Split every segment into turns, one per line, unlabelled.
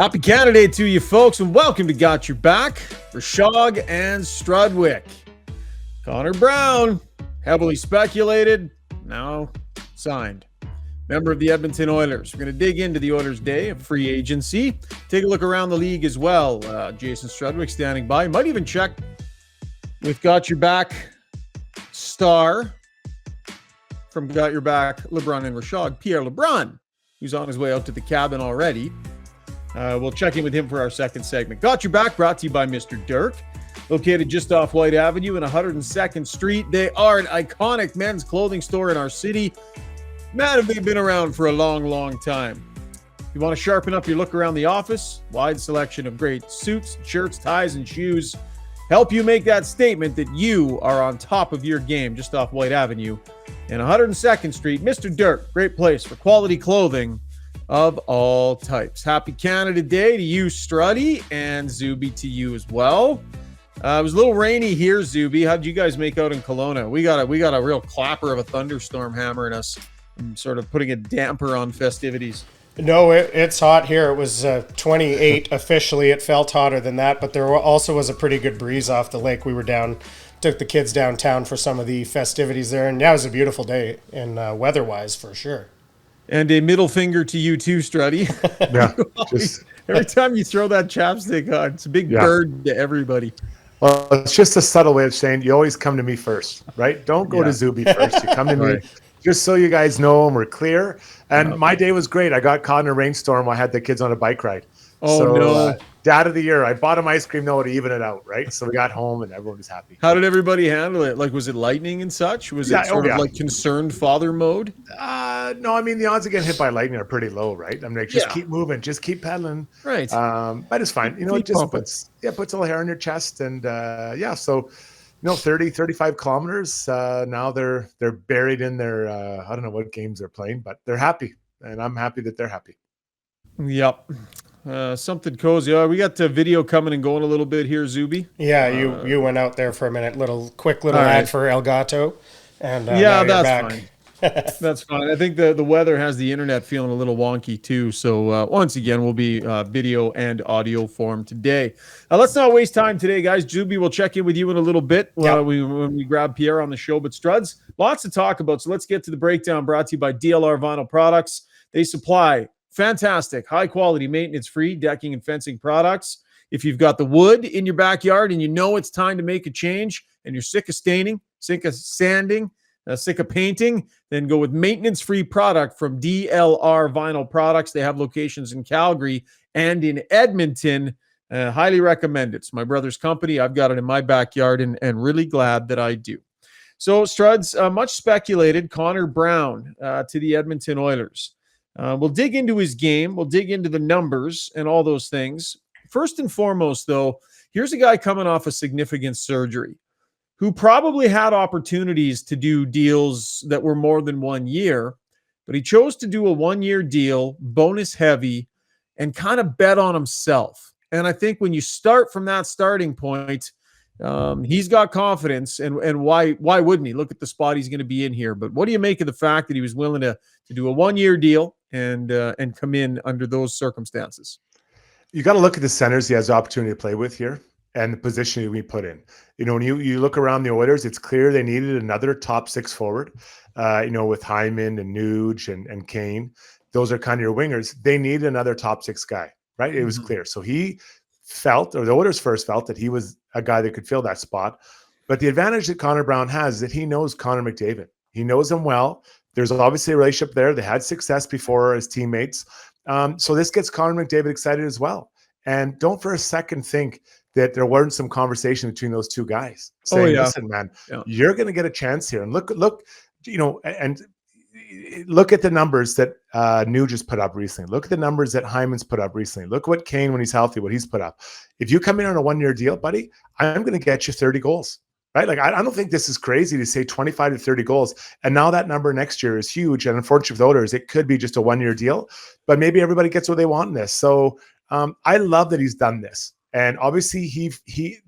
Happy Canada Day to you folks, and welcome to Got Your Back, Rishaug and Strudwick. Connor Brown, heavily speculated, now signed. Member of the Edmonton Oilers. We're going to dig into the Oilers' day of free agency, take a look around the league as well. Jason Strudwick standing by. Might even check with Got Your Back star from Got Your Back, Lebrun and Rishaug, Pierre Lebrun, who's on his way out to the cabin already. We'll check in with him for our second segment. Got Your Back brought to you by Mr. Dirk. Located just off White Avenue and 102nd Street. They are an iconic men's clothing store in our city. Man, have they been around for a long, long time. You want to sharpen up your look around the office? Wide selection of great suits, shirts, ties, and shoes. Help you make that statement that you are on top of your game just off White Avenue and 102nd Street. Mr. Dirk, great place for quality clothing of all types. Happy Canada Day to you, Struddy, and Zuby to you as well. It was a little rainy here, Zuby. How did you guys make out in Kelowna? We got a real clapper of a thunderstorm hammering us, and sort of putting a damper on festivities.
No, it's hot here. It was 28 officially. It felt hotter than that, but there also was a pretty good breeze off the lake. We were took the kids downtown for some of the festivities there, and yeah, it was a beautiful day, and weather-wise for sure.
And a middle finger to you too, Struddy.
Yeah.
Every time you throw that chapstick on, it's a big bird to everybody.
Well, it's just a subtle way of saying you always come to me first, right? Don't go to Zuby first. You come to me just so you guys know and we're clear. And my day was great. I got caught in a rainstorm. I had the kids on a bike ride.
Oh, no.
Dad of the year. I bought him ice cream though to even it out, right? So we got home and everyone was happy.
How did everybody handle it? Like, was it lightning and such? Was it sort of like concerned father mode?
No, I mean, the odds of getting hit by lightning are pretty low, right? I'm like, just keep moving, just keep pedaling.
Right.
But it's fine. You know, it just puts a little hair on your chest. And so, 30, 35 kilometers. Now they're buried in their, I don't know what games they're playing, but they're happy. And I'm happy that they're happy.
Yep. Something cozy. We got the video coming and going a little bit here, Zuby.
Yeah, you went out there for a minute. Quick little ad for El Gato. And
that's fine. That's fine. I think the weather has the internet feeling a little wonky too. So once again, we'll be video and audio form today. Let's not waste time today, guys. Zuby, we'll check in with you in a little bit when we grab Pierre on the show. But Struds, lots to talk about. So let's get to the breakdown brought to you by DLR Vinyl Products. They supply fantastic, high-quality, maintenance-free decking and fencing products. If you've got the wood in your backyard and you know it's time to make a change and you're sick of staining, sick of sanding, sick of painting, then go with maintenance-free product from DLR Vinyl Products. They have locations in Calgary and in Edmonton. Highly recommend it. It's my brother's company. I've got it in my backyard and really glad that I do. So, Struds, much speculated Connor Brown to the Edmonton Oilers. We'll dig into his game. We'll dig into the numbers and all those things. First and foremost, though, here's a guy coming off a significant surgery who probably had opportunities to do deals that were more than 1 year, but he chose to do a 1-year deal, bonus heavy, and kind of bet on himself. And I think when you start from that starting point, he's got confidence, and why wouldn't he? Look at the spot he's going to be in here. But what do you make of the fact that he was willing to do a 1-year deal and come in under those circumstances?
You got to look at the centers he has the opportunity to play with here and the position we put in. When you look around the Oilers, it's clear they needed another top six forward, with Hyman and Nuge and Kane. Those are kind of your wingers. They need another top six guy, right? It was clear. So he felt, or the Oilers first felt, that he was a guy that could fill that spot. But the advantage that Connor Brown has is that he knows Connor McDavid. He knows him well. There's obviously a relationship there. They had success before as teammates. So this gets Connor McDavid excited as well. And don't for a second think that there weren't some conversation between those two guys saying, listen, man, you're going to get a chance here. And look, and look at the numbers that Nuge just put up recently. Look at the numbers that Hyman's put up recently. Look what Kane, when he's healthy, what he's put up. If you come in on a 1-year deal, buddy, I'm going to get you 30 goals. Right? Like, I don't think this is crazy to say 25 to 30 goals. And now that number next year is huge. And unfortunately for the Oilers, it could be just a 1-year deal, but maybe everybody gets what they want in this. So I love that he's done this. And obviously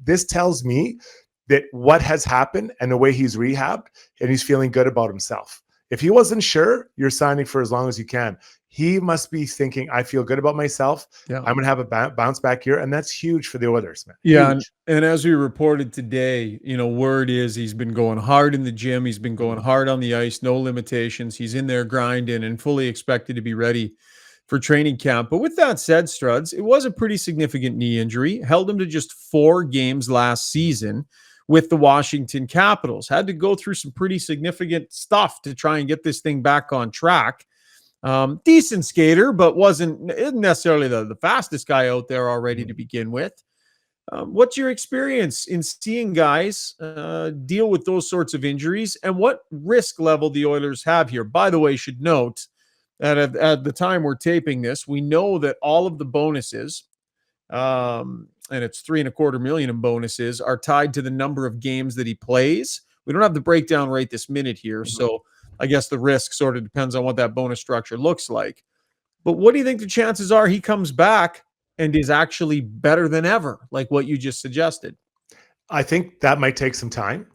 this tells me that what has happened and the way he's rehabbed, and he's feeling good about himself. If he wasn't sure, you're signing for as long as you can. he must be thinking, I feel good about myself.
Yeah.
I'm going to have a bounce back here. And that's huge for the Oilers, man.
Yeah.
Huge.
And as we reported today, word is he's been going hard in the gym. He's been going hard on the ice, no limitations. He's in there grinding and fully expected to be ready for training camp. But with that said, Struds, it was a pretty significant knee injury, held him to just 4 games last season with the Washington Capitals. Had to go through some pretty significant stuff to try and get this thing back on track. Decent skater, but isn't necessarily the fastest guy out there already to begin with. What's your experience in seeing guys deal with those sorts of injuries, and what risk level the Oilers have here? By the way, should note that at the time we're taping this, we know that all of the bonuses, and it's $3.25 million in bonuses, are tied to the number of games that he plays. We don't have the breakdown right this minute here, so I guess the risk sort of depends on what that bonus structure looks like. But what do you think the chances are he comes back and is actually better than ever, like what you just suggested?
I think that might take some time,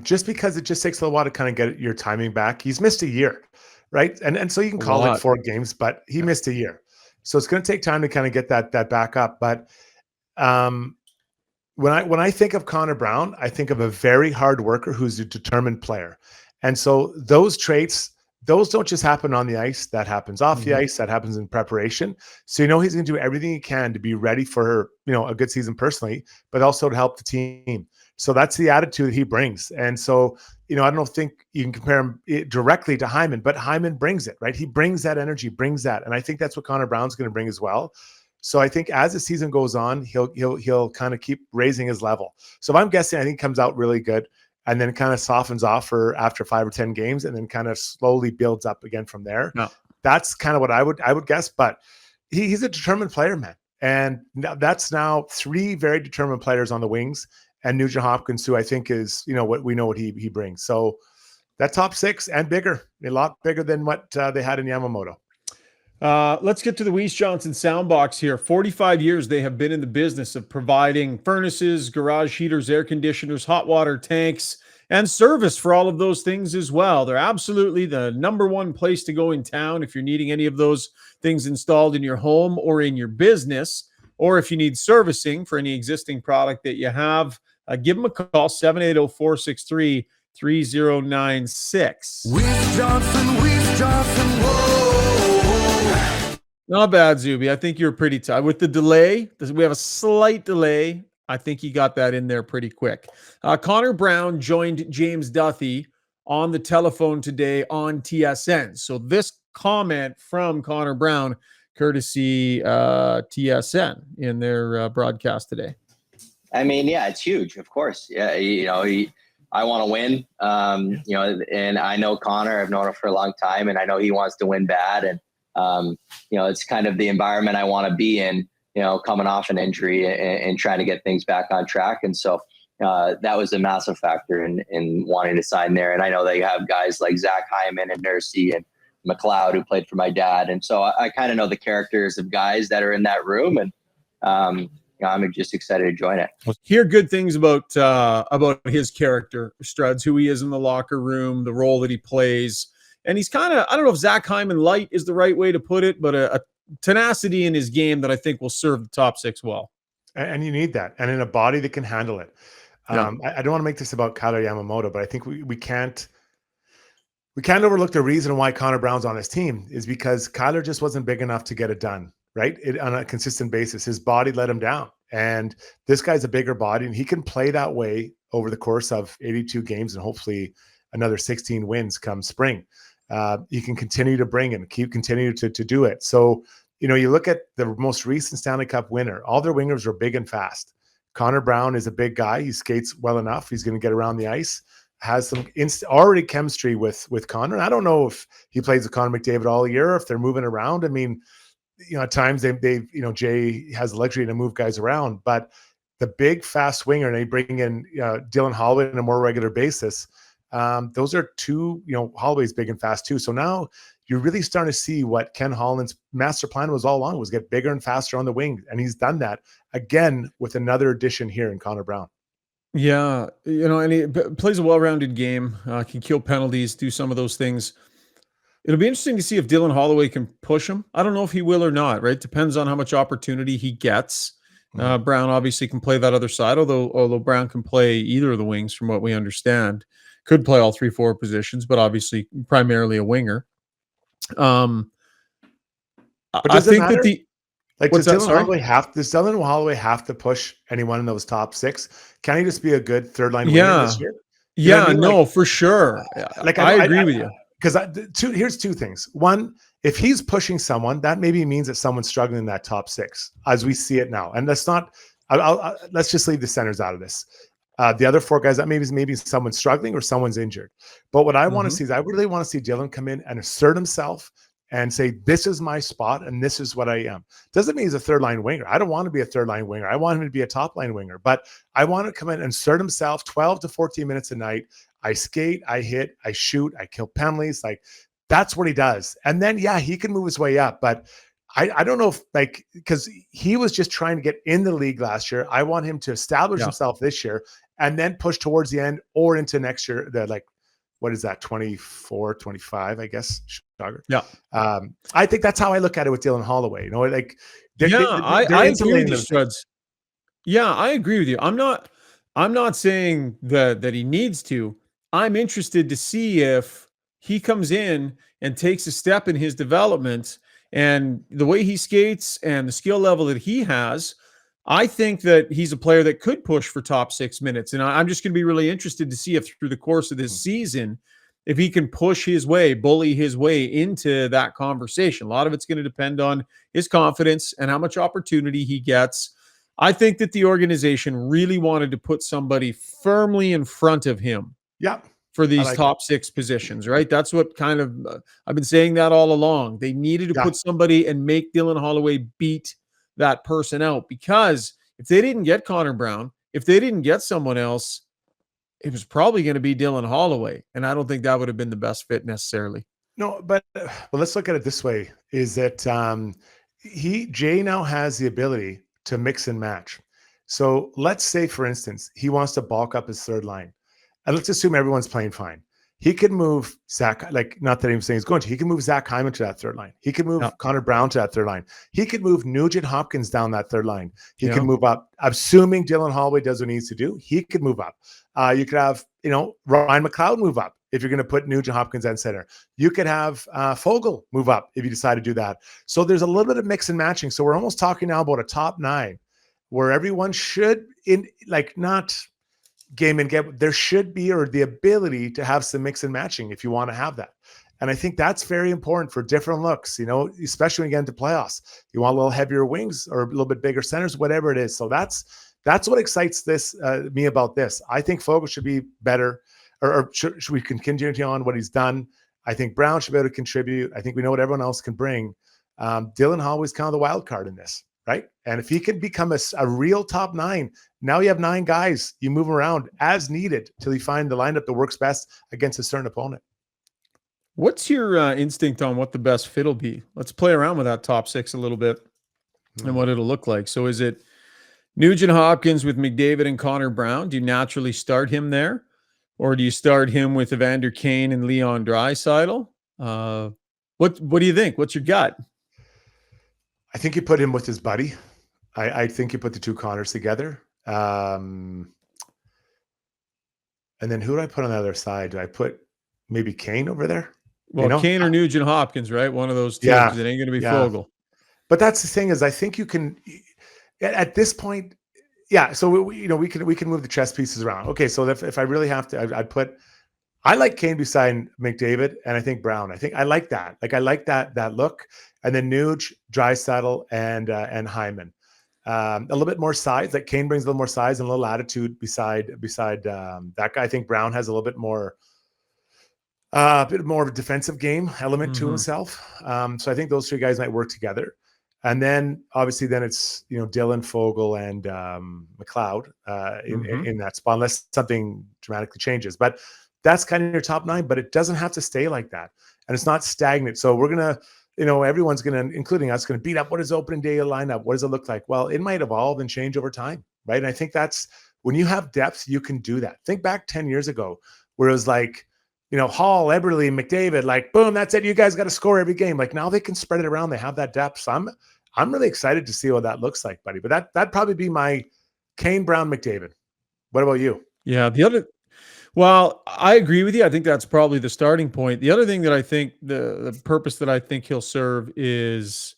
just because it just takes a little while to kind of get your timing back. He's missed a year, right? And so you can call it 4 games, but he missed a year. So it's going to take time to kind of get that back up. But when I think of Connor Brown, I think of a very hard worker who's a determined player. And so those traits, those don't just happen on the ice. That happens off the ice. That happens in preparation. So he's going to do everything he can to be ready for a good season personally, but also to help the team. So that's the attitude that he brings. And so I don't think you can compare him directly to Hyman, but Hyman brings it, right? He brings that energy, brings that, and I think that's what Connor Brown's going to bring as well. So I think as the season goes on, he'll kind of keep raising his level. So if I'm guessing, I think he comes out really good, and then kind of softens off for after 5 or 10 games, and then kind of slowly builds up again from there.
No.
That's kind of what I would guess. But he's a determined player, man. And that's now 3 very determined players on the wings, and Nugent Hopkins, who I think is, what he brings. So that top 6 and bigger, a lot bigger than what they had in Yamamoto.
Let's get to the Weiss Johnson Soundbox here. 45 years they have been in the business of providing furnaces, garage heaters, air conditioners, hot water tanks, and service for all of those things as well. They're absolutely the #1 place to go in town if you're needing any of those things installed in your home or in your business, or if you need servicing for any existing product that you have. Give them a call, 780-463-3096.
Weiss Johnson, whoa.
Not bad, Zuby. I think you're pretty tight. With the delay, we have a slight delay. I think he got that in there pretty quick. Connor Brown joined James Duthie on the telephone today on TSN. So this comment from Connor Brown, courtesy TSN in their broadcast today.
I mean, yeah, it's huge, of course. Yeah, I want to win, and I know Connor. I've known him for a long time, and I know he wants to win bad. And, it's kind of the environment I want to be in, coming off an injury and trying to get things back on track. And so that was a massive factor in wanting to sign there. And I know they have guys like Zach Hyman and Nursey and McLeod who played for my dad. And so I kind of know the characters of guys that are in that room. And, I'm just excited to join it.
Hear good things about his character, Struds, who he is in the locker room, the role that he plays. And he's kind of, I don't know if Zach Hyman light is the right way to put it, but a tenacity in his game that I think will serve the top 6 well.
And you need that. And in a body that can handle it. I don't want to make this about Kailer Yamamoto, but I think we can't overlook the reason why Connor Brown's on his team is because Kailer just wasn't big enough to get it done. Right? On a consistent basis, his body let him down. And this guy's a bigger body, and he can play that way over the course of 82 games and hopefully another 16 wins come spring. He can continue to bring and continue to do it. So, you look at the most recent Stanley Cup winner, all their wingers were big and fast. Connor Brown is a big guy. He skates well enough. He's going to get around the ice, has some already chemistry with Connor. I don't know if he plays with Connor McDavid all year, or if they're moving around. I mean, at times they've Jay has the luxury to move guys around, but the big fast winger, and they bring in Dylan Holloway on a more regular basis. Those are 2, Holloway's big and fast too. So now you're really starting to see what Ken Holland's master plan was all along, was get bigger and faster on the wing. And he's done that again with another addition here in Connor Brown.
Yeah. And he plays a well-rounded game, can kill penalties, do some of those things. It'll be interesting to see if Dylan Holloway can push him. I don't know if he will or not, right? Depends on how much opportunity he gets. Brown obviously can play that other side, although Brown can play either of the wings from what we understand. Could play all 3 forward positions, but obviously primarily a winger.
But
I
does it
think that
matter? Like,
what's
does
that? Sorry?
Dylan Holloway have to push any one of those top 6? Can he just be a good third line winger
Yeah.
this year? You know what I
Yeah,
mean?
no, for sure.
Like
I agree with you.
because here's 2 things. One, if he's pushing someone, that maybe means that someone's struggling in that top 6 as we see it now. And let's not, let's just leave the centers out of this. The other 4 guys, that maybe someone's struggling or someone's injured. But what I want to see is I really want to see Dylan come in and assert himself and say, this is my spot and this is what I am. Doesn't mean he's a third line winger. I don't want to be a third line winger. I want him to be a top line winger, but I want to come in and assert himself 12 to 14 minutes a night. I skate, I hit, I shoot, I kill penalties. Like, that's what he does. And then, yeah, he can move his way up, but I don't know if, like, because he was just trying to get in the league last year. I want him to establish himself this year and then push towards the end or into next year. What is that? 24, 25, I guess.
Yeah.
I think that's how I look at it with Dylan Holloway. You know, like,
I agree with you, Struds. Yeah, I agree with you. I'm not saying that he needs to. I'm interested to see if he comes in and takes a step in his development and the way he skates and the skill level that he has. I think that he's a player that could push for top 6 minutes. And I'm just going to be really interested to see if through the course of this season, if he can push his way, bully his way into that conversation. A lot of it's going to depend on his confidence and how much opportunity he gets. I think that the organization really wanted to put somebody firmly in front of him.
Yeah.
For these top 6 positions, right? That's what kind of, I've been saying that all along. They needed to put somebody and make Dylan Holloway beat that person out, because if they didn't get Connor Brown, if they didn't get someone else, it was probably going to be Dylan Holloway. And I don't think that would have been the best fit necessarily.
No, but let's look at it this way, is that Jay now has the ability to mix and match. So let's say, for instance, he wants to bulk up his third line. And let's assume everyone's playing fine. He could move Zach, like, not that I'm saying he's going to. He can move Zach Hyman to that third line. He could move Connor Brown to that third line. He could move Nugent Hopkins down that third line. He can move up. Assuming Dylan Holloway does what he needs to do, he could move up. You could have, Ryan McLeod move up if you're going to put Nugent Hopkins at center. You could have Fogle move up if you decide to do that. So there's a little bit of mix and matching. So we're almost talking now about a top 9 where everyone should, not game and get, there should be, or the ability to have some mix and matching if you want to have that. And I think that's very important for different looks, especially when you get into playoffs. You want a little heavier wings or a little bit bigger centers, whatever it is. So that's what excites me about this. I think Fogle should be better, or should we continue on what he's done? I think Brown should be able to contribute. I think we know what everyone else can bring. Dylan Holloway's kind of the wild card in this, right? And if he can become a real top 9, now you have 9 guys. You move around as needed till you find the lineup that works best against a certain opponent.
What's your instinct on what the best fit will be? Let's play around with that top 6 a little bit and what it'll look like. So is it Nugent Hopkins with McDavid and Connor Brown? Do you naturally start him there? Or do you start him with Evander Kane and Leon Draisaitl? What do you think? What's your gut?
I think you put him with his buddy. I think you put the 2 Connors together. And then who do I put on the other side? Do I put maybe Kane over there?
Well, Kane or Nugent Hopkins, right? One of those two, because it ain't going to be Fogle.
But that's the thing, is I think you can, at this point, so we can move the chess pieces around. Okay, so if I really have to, I like Kane beside McDavid, and I think Brown. I like that. Like, I like that look. And then Nuge, Draisaitl, and Hyman. A little bit more size. Like, Kane brings a little more size and a little attitude beside that guy. I think Brown has a little bit more of a defensive game element to himself. So I think those 3 guys might work together. And then obviously it's Dylan, Fogle, and McLeod in that spot, unless something dramatically changes. But that's kind of your top 9. But it doesn't have to stay like that, and it's not stagnant. So we're gonna. Everyone's going to, including us, going to beat up what is opening day lineup. What does it look like? Well, it might evolve and change over time, right? And I think that's when you have depth, you can do that. Think back 10 years ago, where it was like, Hall, Eberle, McDavid, like boom, that's it. You guys got to score every game. Like now they can spread it around. They have that depth. So I'm really excited to see what that looks like, buddy. But that'd probably be my Kane, Brown, McDavid. What about you?
Yeah, well, I agree with you. I think that's probably the starting point. The other thing that I think the purpose that I think he'll serve is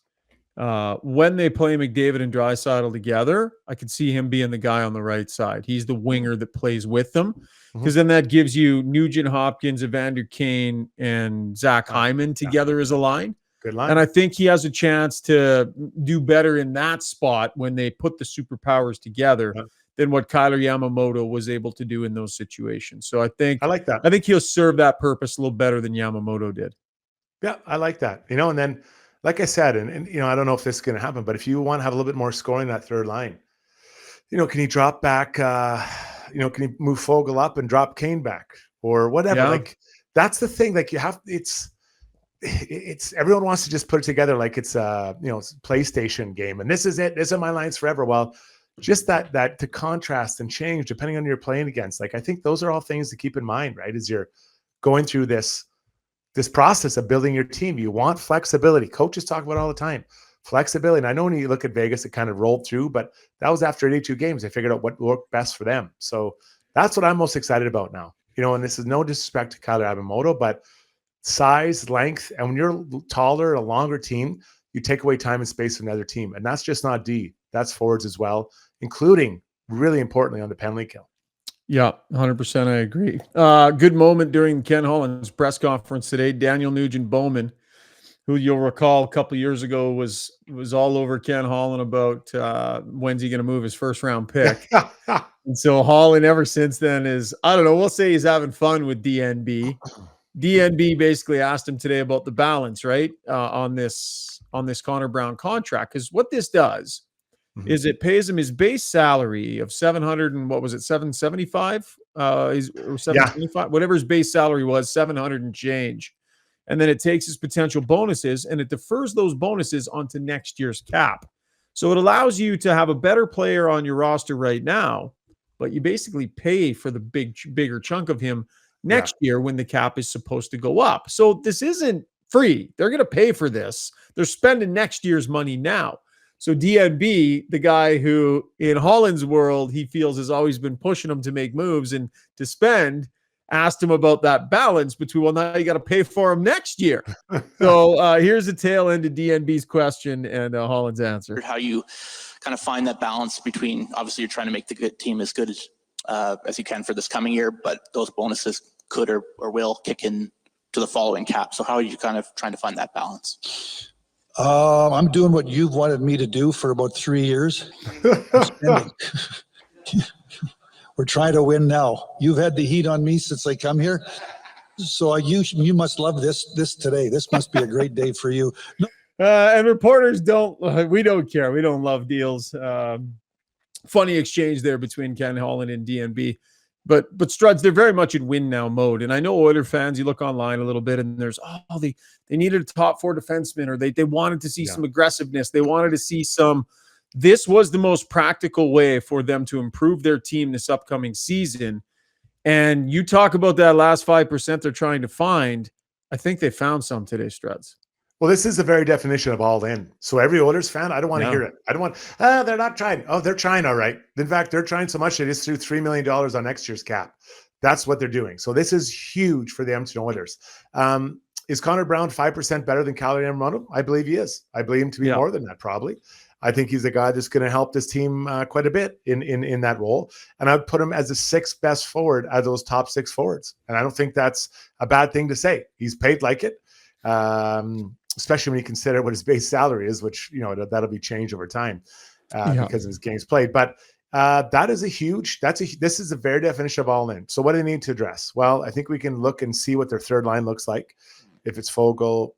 when they play McDavid and Draisaitl together, I could see him being the guy on the right side. He's the winger that plays with them, because then that gives you Nugent Hopkins, Evander Kane, and Zach Hyman together as a line.
Good line.
And I think he has a chance to do better in that spot when they put the superpowers together than what Kyler Yamamoto was able to do in those situations. So I
like that.
I think he'll serve that purpose a little better than Yamamoto did.
Yeah, I like that. And then, like I said, and I don't know if this is going to happen, but if you want to have a little bit more scoring in that third line, can you drop back? Can you move Fogle up and drop Kane back or whatever?
Yeah.
Like that's the thing. Like it's everyone wants to just put it together like it's a PlayStation game, and this is it. This are my lines forever. Well, just that to contrast and change depending on who you're playing against. Like I think those are all things to keep in mind, right? As you're going through this process of building your team, you want flexibility. Coaches talk about it all the time. Flexibility. And I know when you look at Vegas, it kind of rolled through, but that was after 82 games. They figured out what worked best for them. So that's what I'm most excited about now. And this is no disrespect to Kyler Yamamoto, but size, length, and when you're taller, a longer team, you take away time and space from another team. And that's just not D. That's forwards as well, including really importantly on the penalty kill.
Yeah, 100%. I agree. Good moment during Ken Holland's press conference today. Daniel Nugent-Bowman, who you'll recall a couple of years ago was all over Ken Holland about when's he going to move his first round pick. And so Holland ever since then is, I don't know, we'll say he's having fun with DNB. DNB basically asked him today about the balance, right, on this Connor Brown contract. Because what this does is it pays him his base salary of 700 and what was it, 775? Or 725, whatever his base salary was, 700 and change. And then it takes his potential bonuses and it defers those bonuses onto next year's cap. So it allows you to have a better player on your roster right now, but you basically pay for the bigger chunk of him next year when the cap is supposed to go up. So this isn't free. They're going to pay for this. They're spending next year's money now. So DNB, the guy who in Holland's world, he feels has always been pushing him to make moves and to spend, asked him about that balance between, well, now you got to pay for him next year. So here's the tail end of DNB's question and Holland's answer.
How you kind of find that balance between, obviously you're trying to make the good team as good as you can for this coming year, but those bonuses could or will kick in to the following cap. So how are you kind of trying to find that balance?
I'm doing what you've wanted me to do for about 3 years. We're trying to win now. You've had the heat on me since I come here. So you must love this today. This must be a great day for you. No.
And reporters we don't care. We don't love deals. Funny exchange there between Ken Holland and DNB. But Struds, they're very much in win now mode. And I know Oilers fans, you look online a little bit and there's, they needed a top 4 defenseman, or they wanted to see some aggressiveness. They wanted to see this was the most practical way for them to improve their team this upcoming season. And you talk about that last 5% they're trying to find. I think they found some today, Struds.
Well, this is the very definition of all in. So every Oilers fan, I don't want to hear it. I don't want, they're not trying. Oh, they're trying. All right. In fact, they're trying so much they just threw $3 million on next year's cap. That's what they're doing. So this is huge for the Edmonton Oilers. Is Connor Brown 5% better than Kyler Yamamoto? I believe he is. I believe him to be more than that, probably. I think he's a guy that's going to help this team quite a bit in that role. And I would put him as the 6th best forward out of those top 6 forwards. And I don't think that's a bad thing to say. He's paid like it. Especially when you consider what his base salary is, which, that'll be changed over time because of his games played. But this is the very definition of all in. So what do they need to address? Well, I think we can look and see what their third line looks like. If it's Fogle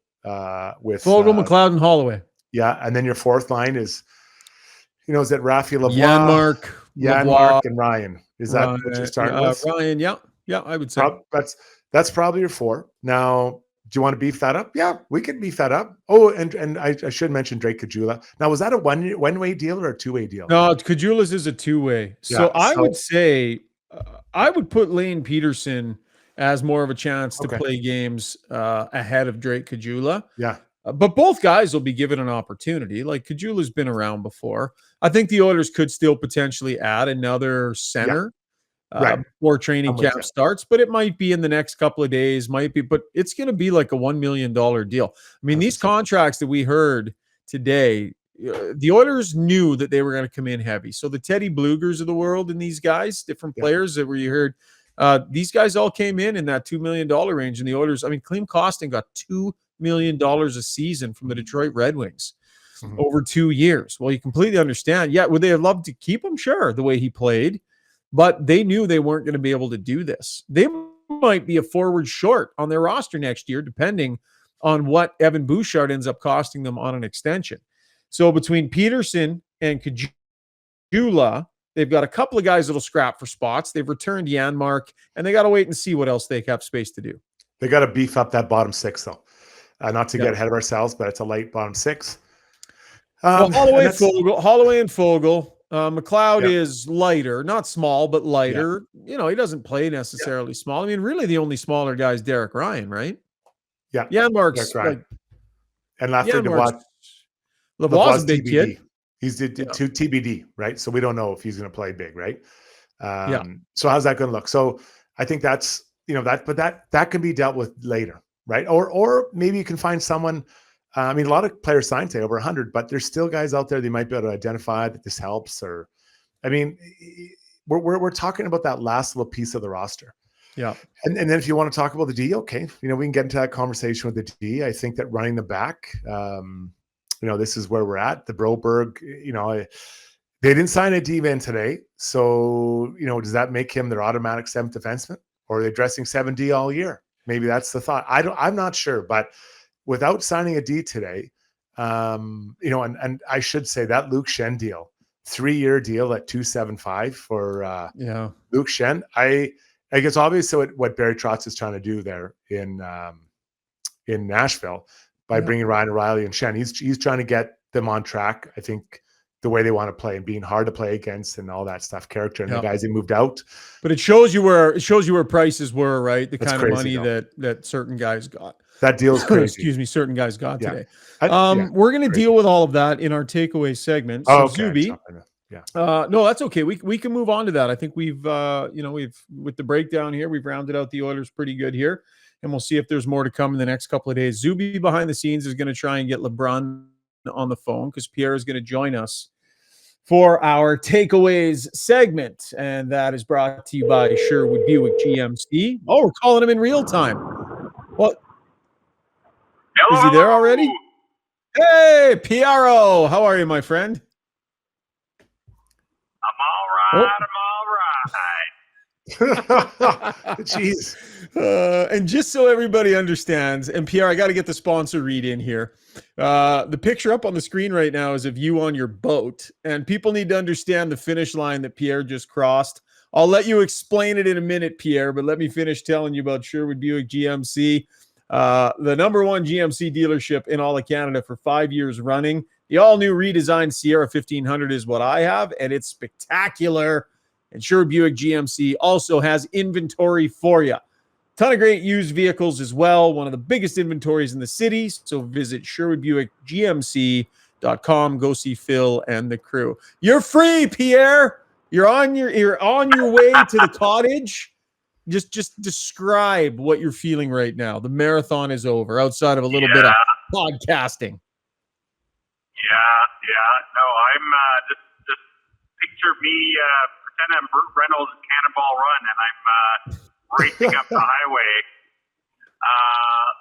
with
Fogle, McLeod, and Holloway.
Yeah. And then your fourth line is, is that Raphael
LeBlanc,
Janmark, and Ryan. Is that what you're starting with?
Ryan, yeah, I would say.
That's probably your 4. Now, do you want to beef that up? Yeah, we can beef that up. Oh, and I should mention Drake Caggiula. Now, was that a one-way deal or a 2-way deal?
No, Caggiula's is a 2-way. So I would say I would put Lane Peterson as more of a chance to
Okay.
play games ahead of Drake Caggiula.
Yeah.
But both guys will be given an opportunity. Like Caggiula's been around before. I think the Oilers could still potentially add another center
Right.
before training
I'm with
camp
you.
starts, but it might be in the next couple of days, might be, but it's going to be like a $1 million deal. I mean, these
100%.
contracts that we heard today, the Oilers knew that they were going to come in heavy. So the Teddy Blugers of the world and these guys, different players that were you heard, these guys all came in that $2 million range. And the Oilers, I mean, Klim Kostin got $2 million a season from the Detroit Red Wings over 2 years. Well, you completely understand. Yeah, would they have loved to keep him? Sure, the way he played. But they knew they weren't going to be able to do this. They might be a forward short on their roster next year, depending on what Evan Bouchard ends up costing them on an extension. So between Peterson and Caggiula, they've got a couple of guys that'll scrap for spots. They've returned Janmark, and they got to wait and see what else they have space to do.
They got to beef up that bottom six, though. Not to get ahead of ourselves, but it's a light bottom six.
Well, Holloway and Fogle. McLeod is lighter, not small, but lighter. You know, he doesn't play necessarily small. I mean, really, the only smaller guy is Derek Ryan, right?
Yeah.
Janmark's
like, and Lafreniere
Lavoie's a big
TBD.
kid.
He's to TBD, right? So we don't know if he's going to play big, right? So how's that going to look? So I think that's, but that can be dealt with later, right? Or maybe you can find someone. I mean, a lot of players signed today, over 100, but there's still guys out there they might be able to identify that this helps. Or, I mean, we're talking about that last little piece of the roster.
Yeah.
And then if you want to talk about the D, okay, we can get into that conversation with the D. I think that running the back, this is where we're at. The Broberg, they didn't sign a D-man today. So, does that make him their automatic seventh defenseman? Or are they dressing 7D all year? Maybe that's the thought. I'm not sure, but without signing a D today, and I should say that Luke Schenn deal, 3-year deal at $275 for Luke Schenn. I guess obviously what Barry Trotz is trying to do there in Nashville by bringing Ryan O'Reilly and Schenn, he's trying to get them on track. I think the way they want to play and being hard to play against and all that stuff, character and the guys they moved out.
But it shows you where prices were, right? The
That's
kind of
crazy,
money that certain guys got.
That deal is crazy.
Excuse me, certain guys got today.
We're
going to deal with all of that in our takeaway segment. So Zuby, no, that's okay. We can move on to that. I think we've with the breakdown here, we've rounded out the Oilers pretty good here, and we'll see if there's more to come in the next couple of days. Zuby behind the scenes is going to try and get Lebrun on the phone because Pierre is going to join us for our takeaways segment, and that is brought to you by Sherwood Buick GMC. Oh, we're calling him in real time. What? Is he there already? Hey, Piero, how are you, my friend?
I'm all right.
Jeez.
And just so everybody understands, and Pierre, I got to get the sponsor read in here. The picture up on the screen right now is of you on your boat, and people need to understand the finish line that Pierre just crossed. I'll let you explain it in a minute, Pierre, but let me finish telling you about Sherwood Buick GMC, the number one GMC dealership in all of Canada for 5 years running. The all-new redesigned Sierra 1500 is what I have, and it's spectacular. And Sherwood Buick GMC also has inventory for you. Ton of great used vehicles as well. One of the biggest inventories in the city. So visit SherwoodBuickGMC.com. Go see Phil and the crew. You're free, Pierre. You're on your way to the cottage. Just describe what you're feeling right now. The marathon is over. Outside of a little bit of podcasting.
No, I'm just picture me pretend I'm Burt Reynolds in Cannonball Run, and I'm racing up the highway.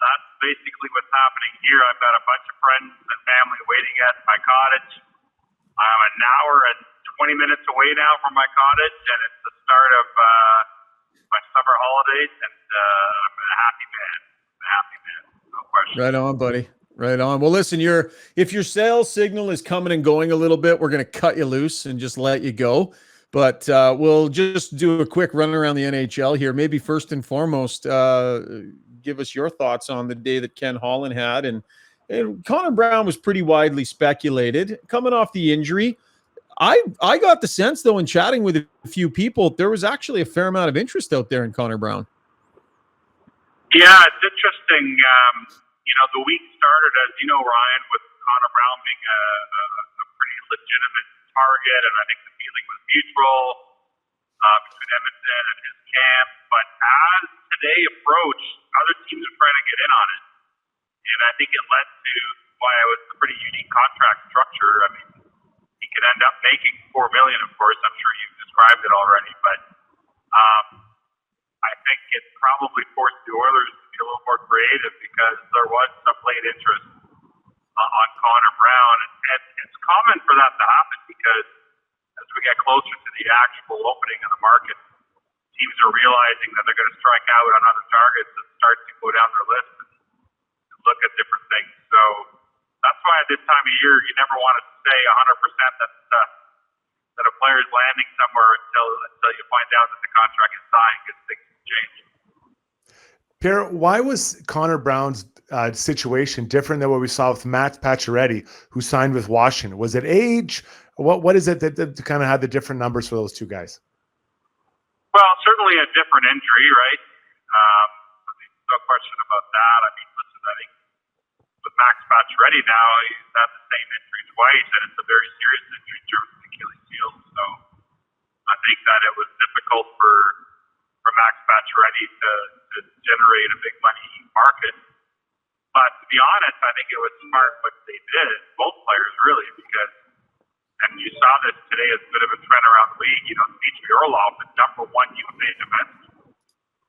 That's basically what's happening here. I've got a bunch of friends and family waiting at my cottage. I'm an hour and 20 minutes away now from my cottage, and it's the start of my summer holidays, and I'm a happy man. No question.
Right on, buddy. Right on. Well, listen, if your sales signal is coming and going a little bit, we're going to cut you loose and just let you go. But we'll just do a quick run around the NHL here. Maybe first and foremost, give us your thoughts on the day that Ken Holland had. And Connor Brown was pretty widely speculated coming off the injury. I got the sense, though, in chatting with a few people, there was actually a fair amount of interest out there in Connor Brown.
Yeah, it's interesting. The week started, as you know, Ryan, with Connor Brown being a pretty legitimate target, and I think the feeling was mutual between Edmonton and his camp. But as today approached, other teams are trying to get in on it, and I think it led to why it was a pretty unique contract structure. I mean, he could end up making $4 million. Of course, I'm sure you've described it already, but I think it probably forced the Oilers to be a little more creative because there was some late interest on Connor Brown, and it's common for that to happen because as we get closer to the actual opening of the market, teams are realizing that they're going to strike out on other targets and start to go down their list and look at different things. So that's why at this time of year, you never want to say 100% that a player is landing somewhere until you find out that the contract is signed, because things can change.
Pierre, why was Connor Brown's situation different than what we saw with Matt Pacioretty, who signed with Washington? Was it age? What is it that kind of had the different numbers for those two guys?
Well, certainly a different injury, right? No question about that. I mean, listen, I think with Max Pacioretty now, he's had the same injury twice, and it's a very serious injury to the Achilles heel. So I think that it was difficult for Max Pacioretty to generate a big money market. But to be honest, I think it was smart what they did, both players really, because, and you saw this today as a bit of a trend around the league, Dmitry Orlov, the number one UFA defenseman,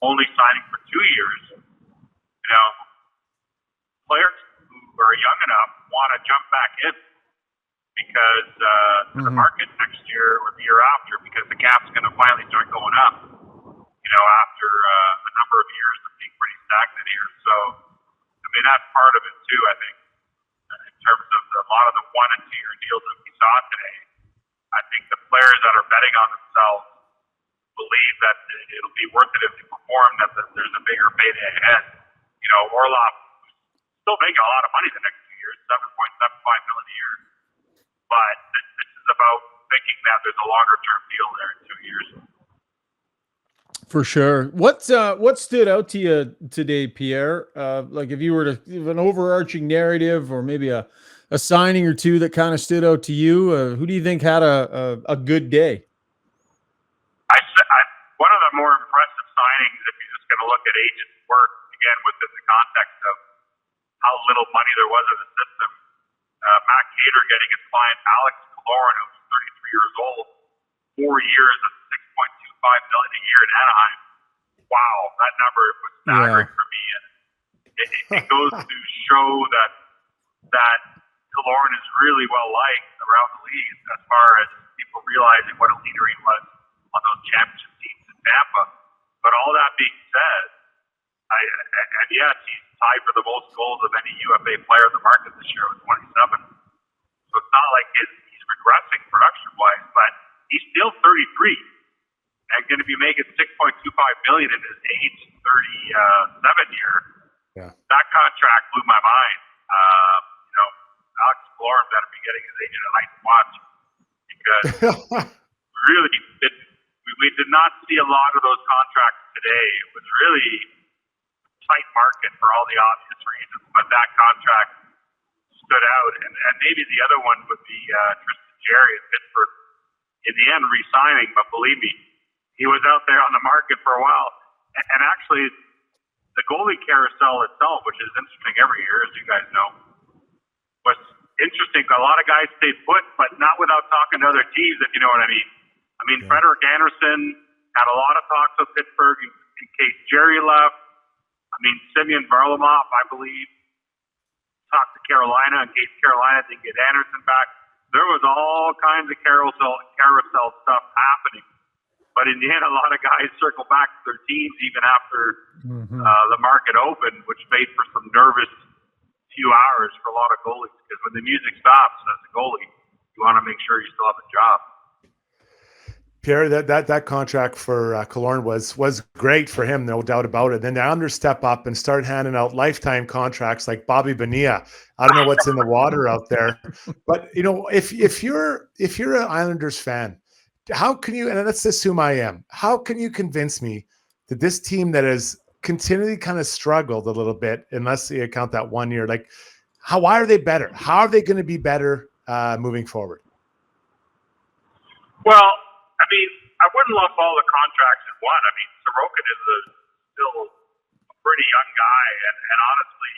only signing for 2 years. Players who are young enough want to jump back in because the market next year or the year after, because the cap's going to finally start going up, after a number of years of being pretty stagnant here. So, I mean, that's part of it too, I think, in terms of a lot of the 1 and 2 year deals that we saw today. I think the players that are betting on themselves believe that it'll be worth it if they perform, that there's a bigger payday ahead. Orlov still making a lot of money the next 2 years, $7.75 million a year. But this is about thinking that there's a longer term deal there in 2 years.
For sure. What stood out to you today, Pierre? Like if you were to give an overarching narrative or maybe a signing or two that kind of stood out to you, who do you think had a good day?
One of the more impressive signings, if you're just going to look at agents' work, again, within the context of how little money there was in the system, Matt Cater getting his client Alex Killorn, who was 33 years old, 4 years at $6.25 million a year in Anaheim. Wow, that number was staggering for me, and it goes to show that Killorn is really well liked around the league as far as people realizing what a leader he was on those championship teams in Tampa. But all that being said, and yes, he's tied for the most goals of any UFA player in the market this year with 27. So it's not like he's regressing production-wise, but he's still 33 and going to be making $6.25 million in his age 37 year.
Yeah.
That contract blew my mind. Alex Killorn better be getting his agent a nice watch, because really we did not see a lot of those contracts today. It was really a tight market for all the obvious reasons, but that contract stood out. And maybe the other one would be Tristan Jarry at Pittsburgh. In the end, re-signing, but believe me, he was out there on the market for a while. And actually, the goalie carousel itself, which is interesting every year, as you guys know, was interesting. A lot of guys stayed put, but not without talking to other teams, if you know what I mean. I mean, yeah. Frederik Andersen had a lot of talks with Pittsburgh in case Jerry left. I mean, Simeon Varlamov, I believe, talked to Carolina in case Carolina didn't get Andersen back. There was all kinds of carousel stuff happening. But in the end, a lot of guys circle back to their teams even after the market opened, which made for some nervous few hours for a lot of goalies. Because when the music stops as a goalie, you want to make sure you still have a job.
Pierre, that contract for Killorn was great for him, no doubt about it. Then the Islanders step up and start handing out lifetime contracts like Bobby Bonilla. I don't know what's in the water out there, but if you're an Islanders fan, how can you? And let's assume I am. How can you convince me that this team that has continually kind of struggled a little bit, unless you count that 1 year. Like, why are they better? How are they going to be better moving forward?
Well, I mean, I wouldn't lump all the contracts in one. I mean, Sorokin is still a pretty young guy, and honestly,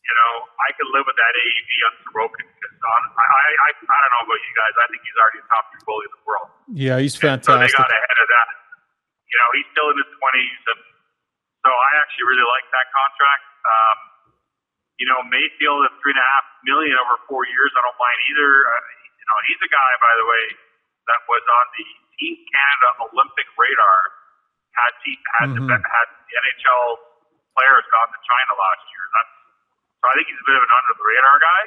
you know, I could live with that AAV on Sorokin because I don't know about you guys. I think he's already a top 3 goalie in the world.
Yeah, he's
And
fantastic.
so they got ahead of that. You know, he's still in his 20s, and so I actually really like that contract. You know, Mayfield at $3.5 million over 4 years, I don't mind either. You know, he's a guy, by the way, that was on the Team Canada Olympic radar. Had the NHL players gone to China last year. So I think he's a bit of an under the radar guy.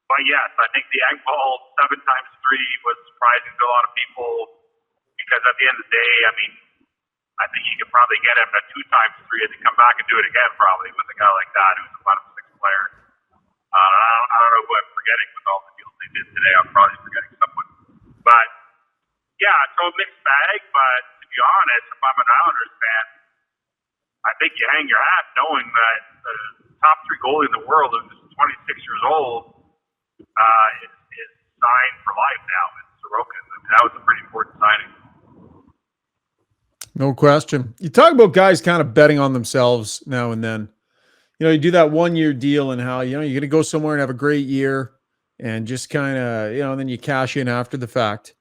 But yes, I think the Engvall 7x3 was surprising to a lot of people because at the end of the day, I mean, I think you could probably get him at 2x3 and then come back and do it again probably with a guy like that who's a bottom 6 player. I don't know who I'm forgetting with all the deals they did today. I'm probably forgetting someone. But yeah, so a mixed bag. But to be honest, if I'm an Islanders fan, I think you hang your hat knowing that the top 3 goalie in the world who's 26 years old is signed for life now in Sorokin. I mean, that was a pretty important signing.
No question. You talk about guys kind of betting on themselves now and then. You know, you do that 1 year deal and how, you know, you're going to go somewhere and have a great year and just kind of, you know, and then you cash in after the fact.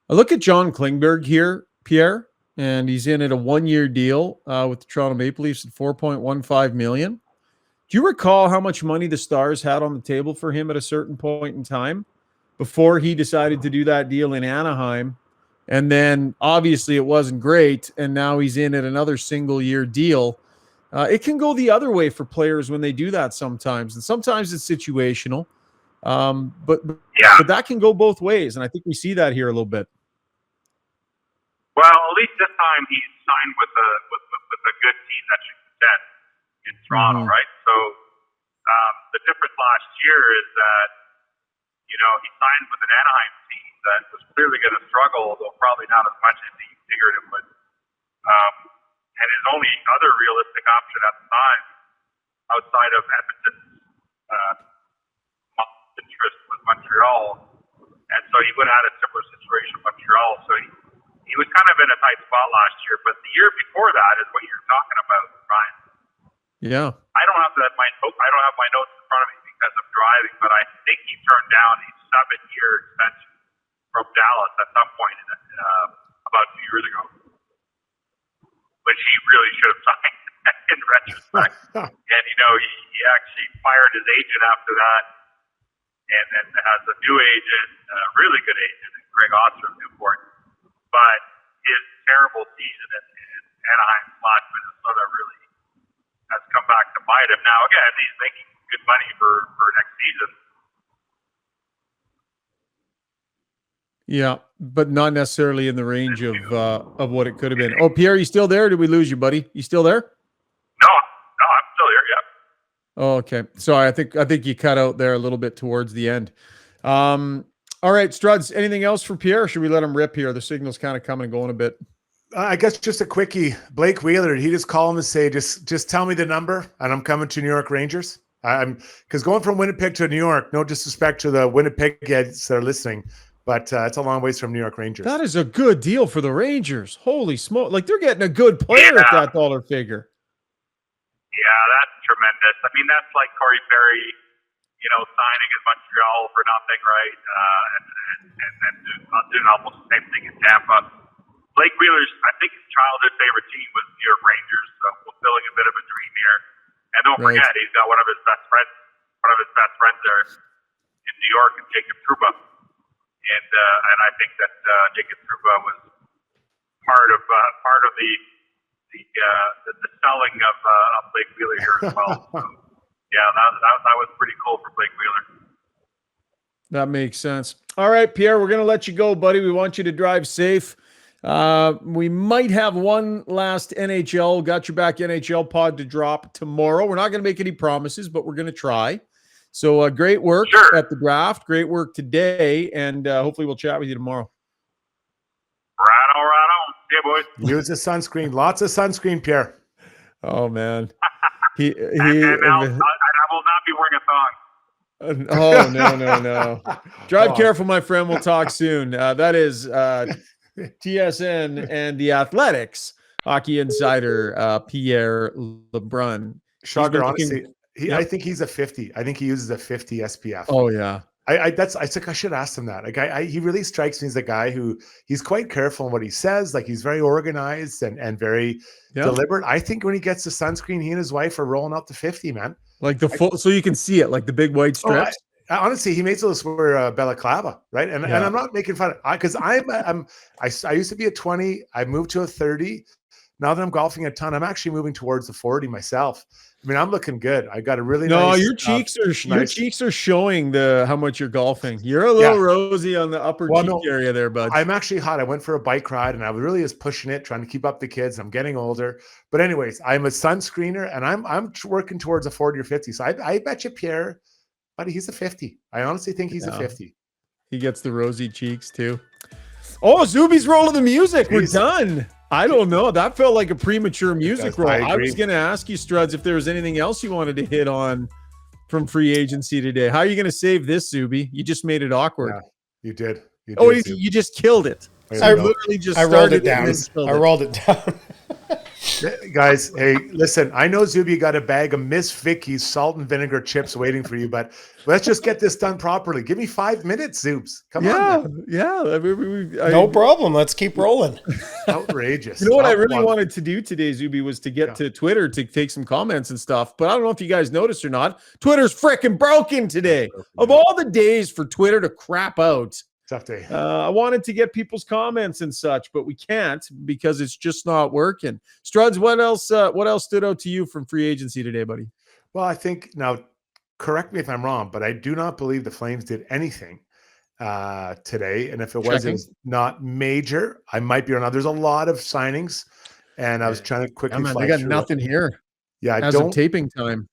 I look at John Klingberg here, Pierre, and he's in at a 1 year deal with the Toronto Maple Leafs at $4.15 million. Do you recall how much money the Stars had on the table for him at a certain point in time before he decided to do that deal in Anaheim? And then obviously it wasn't great. And now he's in at another single year deal. It can go the other way for players when they do that sometimes. And sometimes it's situational. But that can go both ways. And I think we see that here a little bit.
Well, at least this time he's signed with a good team that should contend in Toronto, right? So the difference last year is that, you know, he signed with an Anaheim team that was clearly going to struggle, though probably not as much as he figured it would. And his only other realistic option at the time, outside of Edmonton's interest with Montreal, and so he would have had a similar situation with Montreal. So he was kind of in a tight spot last year, but the year before that is what you're talking about, Ryan.
Yeah.
I don't have my notes in front of me because I'm driving, but I think he turned down a 7-year extension from Dallas at some point about 2 years ago, which he really should have signed in retrospect. And you know, he actually fired his agent after that, and then has a new agent, a really good agent, Greg Oster of Newport. But his terrible season in Anaheim/Minnesota really has come back to bite him. Now, again, he's making good money for next season.
Yeah, but not necessarily in the range of what it could have been. Oh, Pierre, you still there? Or did we lose you, buddy? You still there?
No, I'm still here. Yeah.
Oh, okay. Sorry, I think you cut out there a little bit towards the end. All right, Struds, anything else for Pierre? Or should we let him rip here? The signal's kind of coming and going a bit.
I guess just a quickie. Blake Wheeler, he just called him to say, just tell me the number and I'm coming to New York Rangers. Because going from Winnipeg to New York, no disrespect to the Winnipegians that are listening, but it's a long ways from New York Rangers.
That is a good deal for the Rangers. Holy smoke. Like, they're getting a good player at that dollar figure.
Yeah, that's tremendous. I mean, that's like Corey Perry, you know, signing in Montreal for nothing, right? And doing almost the same thing in Tampa. Blake Wheeler's, I think his childhood favorite team was New York Rangers, so fulfilling a bit of a dream here. And don't forget, he's got one of his best friends there in New York, and Jacob Trouba. And I think that Jacob Trouba was part of the selling of Blake Wheeler here as well. So, yeah, that was pretty cool for Blake Wheeler.
That makes sense. All right, Pierre, we're going to let you go, buddy. We want you to drive safe. We might have one last Got Your Back NHL pod to drop tomorrow. We're not going to make any promises, but we're going to try. So great work at the draft. Great work today. And hopefully we'll chat with you tomorrow.
Right on. See you, boys.
Use the sunscreen. Lots of sunscreen, Pierre.
Oh man,
and I will not be wearing a thong.
Oh no. Drive
Oh.
careful, my friend. We'll talk soon. That is TSN and the Athletics hockey insider Pierre Lebrun.
Shocker, honestly,
Yep.
I think he's a 50. I think he uses a 50 SPF.
Oh yeah.
I should ask him that. Like he really strikes me as a guy who he's quite careful in what he says. Like he's very organized and very deliberate. I think when he gets the sunscreen, he and his wife are rolling up to 50, man.
Like the full, so you can see it, like the big white strips.
Honestly, he makes us wear balaclava, right? And I'm not making fun of because I used to be a 20. I moved to a 30. Now that I'm golfing a ton, I'm actually moving towards the 40 myself. I mean, I'm looking good. I got a really nice.
Your cheeks are showing how much you're golfing. You're a little rosy on the upper cheek area there, bud.
I'm actually hot. I went for a bike ride and I was really just pushing it, trying to keep up the kids. I'm getting older, but anyways, I'm a sunscreener and I'm working towards a 40 or 50. So I bet you, Pierre, buddy, he's a 50. I honestly think he's a 50.
He gets the rosy cheeks too. Oh, Zuby's rolling the music. We're done. I don't know. That felt like a premature music roll. I was going to ask you, Struds, if there was anything else you wanted to hit on from free agency today. How are you going to save this, Zuby? You just made it awkward.
Yeah, you did.
You just killed it.
I rolled it down. I rolled it down.
Guys, hey, listen, I know Zuby got a bag of Miss Vicky's salt and vinegar chips waiting for you, but let's just get this done properly. Give me 5 minutes, Zoobs. Come on.
Yeah.
No problem. Let's keep rolling.
Outrageous.
You know what I really wanted to do today, Zuby, was to get to Twitter to take some comments and stuff. But I don't know if you guys noticed or not. Twitter's freaking broken today. Of all the days for Twitter to crap out,
tough day.
I wanted to get people's comments and such, but we can't because it's just not working. Struds, what else stood out to you from free agency today, buddy?
Well, I think now, correct me if I'm wrong, but I do not believe the Flames did anything today. And if it wasn't not major, I might be wrong. There's a lot of signings, and I was trying to quickly.
They got nothing here.
Yeah,
as of taping time.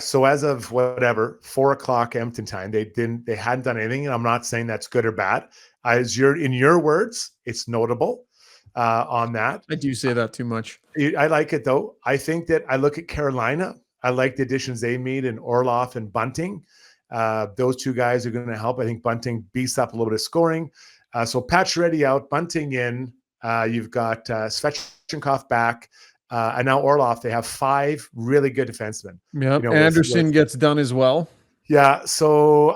So as of whatever 4:00 Empton time, they hadn't done anything, and I'm not saying that's good or bad. In your words, it's notable on that.
I do say that too much.
I like it though. I think that I look at Carolina. I like the additions they made in Orlov and Bunting. Those two guys are going to help. I think Bunting beefs up a little bit of scoring. So Pacioretty out, Bunting in. You've got Svechnikov back. And now Orlov, they have 5 really good defensemen.
Yeah, Anderson gets done as well.
Yeah, so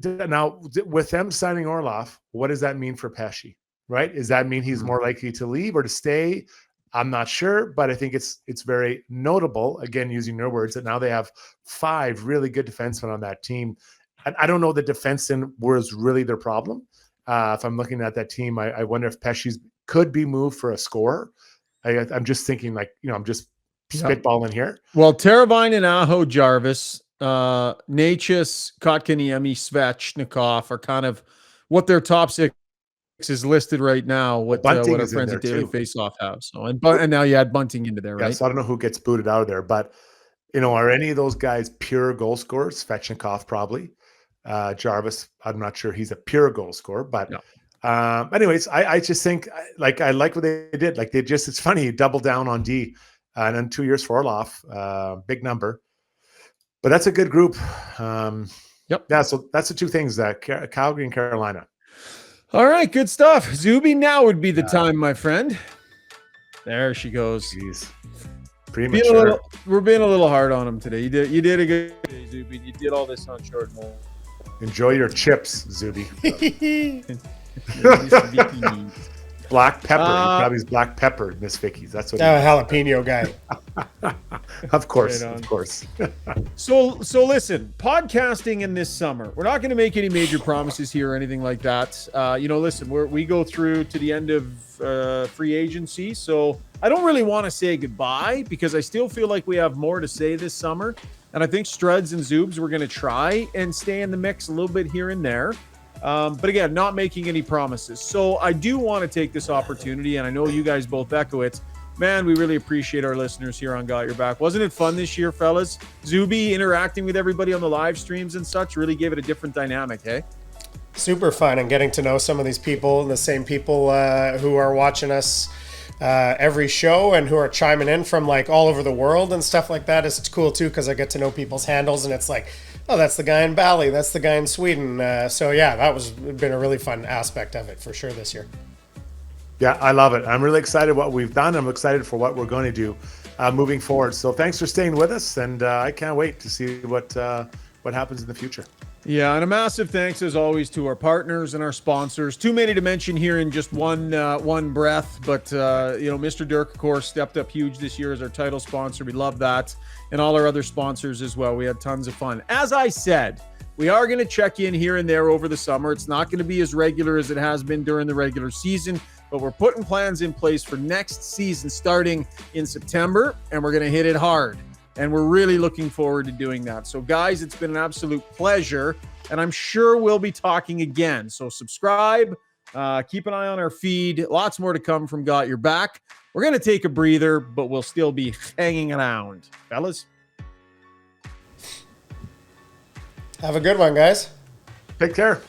now with them signing Orlov, what does that mean for Pesci? Right? Does that mean he's more likely to leave or to stay? I'm not sure, but I think it's very notable. Again, using their words, that now they have 5 really good defensemen on that team. And I don't know the defenseman was really their problem. If I'm looking at that team, I wonder if Pesci could be moved for a scorer. I'm just thinking, I'm just spitballing here.
Well, Teravainen and Aho Jarvis, Necas, Kotkaniemi, Svechnikov are kind of what their top 6 is listed right now. What our friends at Daily Faceoff have. So and now you add Bunting into there, right?
So I don't know who gets booted out of there, but are any of those guys pure goal scorers? Svechnikov probably. Jarvis, I'm not sure he's a pure goal scorer, but. No. Anyways, I just think I like what they did. Like it's funny, double down on D, and then 2 years for Orlov, big number, but that's a good group. Yeah. So that's the 2 things that Calgary and Carolina.
All right, good stuff. Zuby, now would be the time, my friend. There she goes.
Jeez. Premature.
We're being a little hard on him today. You did a good day, Zuby. You did all this on short notice.
Enjoy your chips, Zuby. Black pepper. He probably is black pepper, Miss Vicky's. That's what.
Jalapeno guy.
Of course, of course.
So listen, podcasting in this summer, we're not going to make any major promises here or anything like that. Listen, we go through to the end of free agency, so I don't really want to say goodbye because I still feel like we have more to say this summer. And I think Struds and Zoobs, we're going to try and stay in the mix a little bit here and there. But again, not making any promises. So I do want to take this opportunity, and I know you guys both echo it. Man, we really appreciate our listeners here on Got Your Back. Wasn't it fun this year, fellas? Zuby interacting with everybody on the live streams and such really gave it a different dynamic, hey?
Super fun, and getting to know some of these people, the same people who are watching us every show and who are chiming in from like all over the world and stuff like that is cool too, because I get to know people's handles and it's like, oh, that's the guy in Bali, that's the guy in Sweden. So yeah, that was been a really fun aspect of it for sure this year.
Yeah, I love it. I'm really excited what we've done. I'm excited for what we're going to do moving forward. So thanks for staying with us, and I can't wait to see what happens in the future.
Yeah, and a massive thanks as always to our partners and our sponsors. Too many to mention here in just one breath, but Mr. Dirk, of course, stepped up huge this year as our title sponsor. We love that, and all our other sponsors as well. We had tons of fun. As I said, we are going to check in here and there over the summer. It's not going to be as regular as it has been during the regular season, but we're putting plans in place for next season starting in September, and we're going to hit it hard. And we're really looking forward to doing that. So, guys, it's been an absolute pleasure, and I'm sure we'll be talking again. So subscribe, keep an eye on our feed. Lots more to come from Got Your Back. We're going to take a breather, but we'll still be hanging around. Fellas?
Have a good one, guys.
Take care.